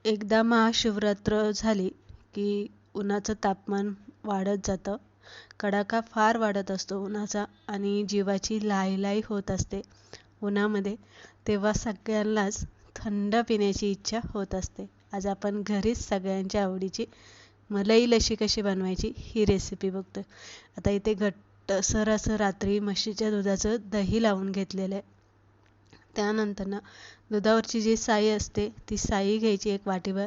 एकदा महाशिवरात्र झाली की उन्हाचं तापमान वाढत जातं. कडाका फार वाढत असतो उन्हाचा आणि जीवाची लाहीलाही होत असते उन्हामध्ये. तेव्हा सगळ्यांनाच थंड पिण्याची इच्छा होत असते. आज आपण घरीच सगळ्यांच्या आवडीची मलाई लशी कशी बनवायची ही रेसिपी बघतोय. आता इथे घट्टसर असं रात्री म्हशीच्या दुधाचं दही लावून घेतलेलं आहे. त्यानंतर दुधावरची जी साई असते ती साई घ्यायची एक वाटीभर.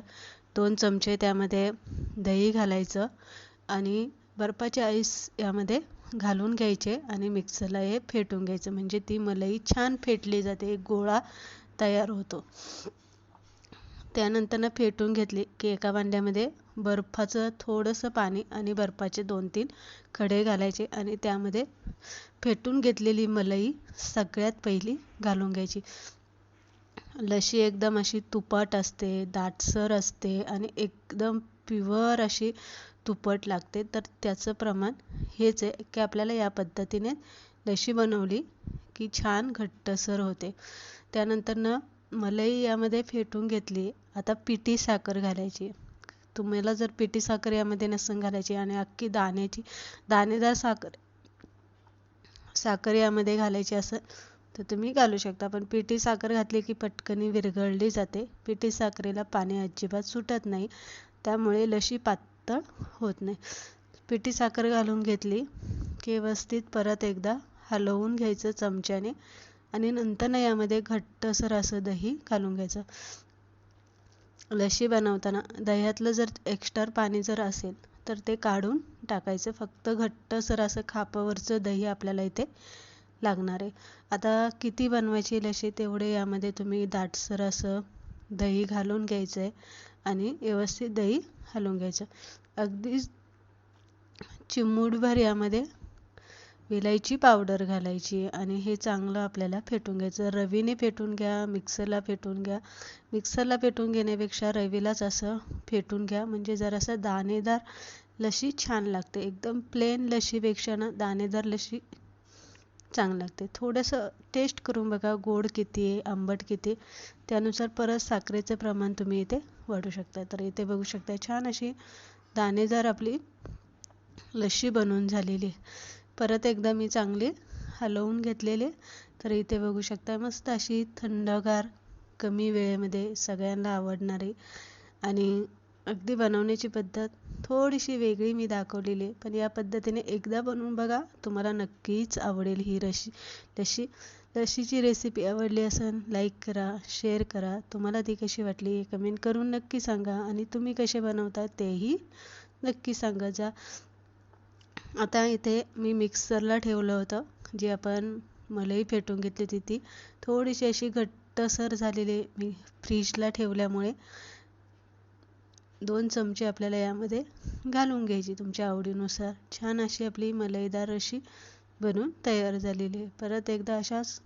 2 चमचे त्यामध्ये दही घालायचं आणि बर्फाचे आईस यामध्ये घालून घ्यायचे आणि मिक्सरला हे फेटून घ्यायचं. म्हणजे ती मलाई छान फेटली जाते, एक गोळा तयार होतो. त्यानंतर फेटून घेतली की एका भांड्यामध्ये बर्फाचं थोडंसं पाणी आणि बर्फाचे 2-3 खडे घालायचे आणि त्यामध्ये फेटून घेतलेली मलाई सगळ्यात पहिली घालून घ्यायची. लशी एकदम अशी तुपट असते, दाटसर असते आणि एकदम प्युअर अशी तुपट लागते. तर त्याचं प्रमाण हेच आहे की आपल्याला या पद्धतीने लशी बनवली की छान घट्टसर होते. त्यानंतर मलाई यामध्ये फेटून घेतली. आता पिठी साखर घालायची. तुम्हाला जर पिठी साखर यामध्ये नसेल घालायची आणि अख्खी दाणेदार साखर यामध्ये घालायची असेल तर तुम्ही घालू शकता. पण पिठी साखर घातली की पटकन विरघळली जाते. पिठी साखरेला पाणी अजिबात सुटत नाही, त्यामुळे लशी पातळ होत नाही. पिठी साखर घालून घेतली की व्यवस्थित परत एकदा हलवून घ्यायचं चमच्याने आणि नंतर यामध्ये घट्टसर असं दही घालून घ्यायचं. लशी बनवताना दह्यातलं जर एक्स्ट्रा पाणी जर असेल तर ते काढून टाकायचं. फक्त घट्टसर असं खापावरचं दही आपल्याला इथे लागणार आहे. आता किती बनवायची लशी तेवढे यामध्ये तुम्ही दाटसर असं दही घालून घ्यायचं आहे आणि व्यवस्थित दही हलवून घ्यायचं. अगदी चिमूटभर यामध्ये विलायची पावडर घालायची आणि हे चांगलं आपल्याला फेटून घ्यायचं. रवीने फेटून घ्या, मिक्सरला फेटून घ्या. मिक्सरला फेटून घेण्यापेक्षा रवीलाच असं फेटून घ्या, म्हणजे जरासं दाणेदार लशी छान लागते. एकदम प्लेन लशीपेक्षा दाणेदार लशी चांगली लागते. थोडंसं टेस्ट करून बघा, गोड किती आहे, आंबट किती, त्यानुसार परत साखरेचं प्रमाण तुम्ही इथे वाढवू शकता. तर इथे बघू शकता छान अशी दाणेदार आपली लशी बनवून झालेली आहे. परत एकदा मी चांगली हलवून घेतलेले. तर इथे बघू शकता मस्त अशी थंडगार, कमी वेळेमध्ये सगळ्यांना आवडणारी आणि अगदी बनवण्याची पद्धत थोडीशी वेगळी मी दाखवलेली आहे. पण या पद्धतीने एकदा बनवून बघा, तुम्हाला नक्कीच आवडेल ही लशीची रेसिपी. आवडली असेल लाईक करा, शेअर करा. तुम्हाला ती कशी वाटली कमेंट करून नक्की सांगा आणि तुम्ही कसे बनवता तेही नक्की सांगा जा. आता इथे मी मिक्सरला ठेवलं होतं, जी आपण मलाई फेटून घेतली होती ती थोडीशी अशी घट्टसर झालेली मी फ्रीजला ठेवल्यामुळे 2 चमचे आपल्याला यामध्ये घालून घ्यायची तुमच्या आवडीनुसार. छान अशी आपली मलाईदार अशी बनून तयार झालेली आहे. परत एकदा अशाच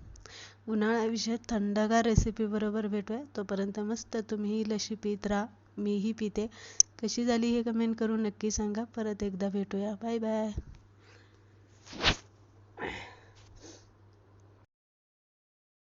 उन्हाळ्याविषयक थंडगार रेसिपी बरोबर भेटूया. तोपर्यंत मस्त तुम्ही ही लशी पीत राहा, मीही पिते. कशी झाली हे कमेंट करून नक्की सांगा. परत एकदा भेटूया. Bye bye.